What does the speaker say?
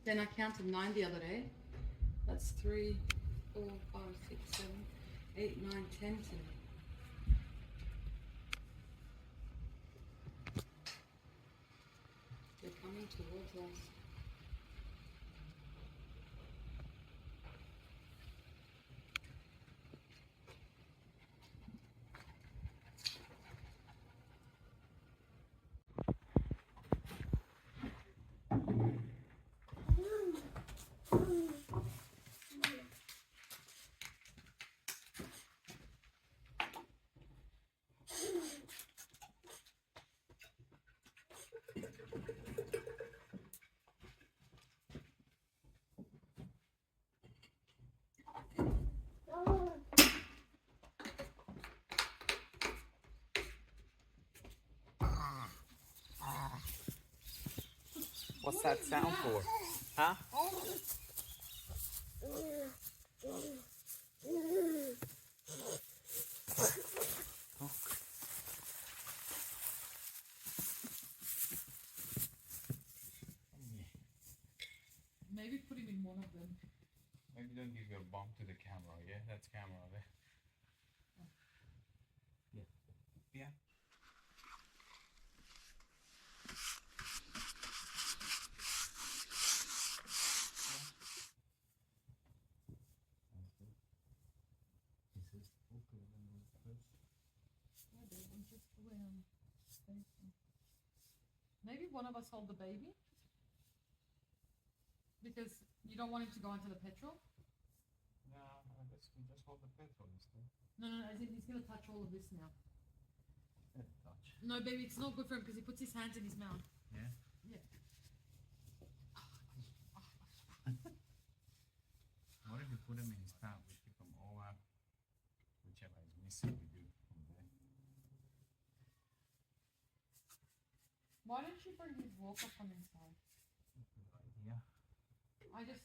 Then I counted 9 the other day. That's 3, 4, 5, 6, 7, 8, 9, 10 today. They're coming towards us. What's that sound for? Huh? Maybe put him in one of them. Maybe don't give your bump to the camera, yeah? That's camera there. Yeah. Yeah. Maybe one of us hold the baby? Because you don't want him to go into the petrol? No, I guess we just hold the petrol instead. No, as in he's going to touch all of this now. Touch. No, baby, it's not good for him because he puts his hands in his mouth. Yeah? Yeah. What if you put them in his mouth? We keep them all out. Whichever is missing, we do from there. Why don't you bring his walker from inside? Good idea. I just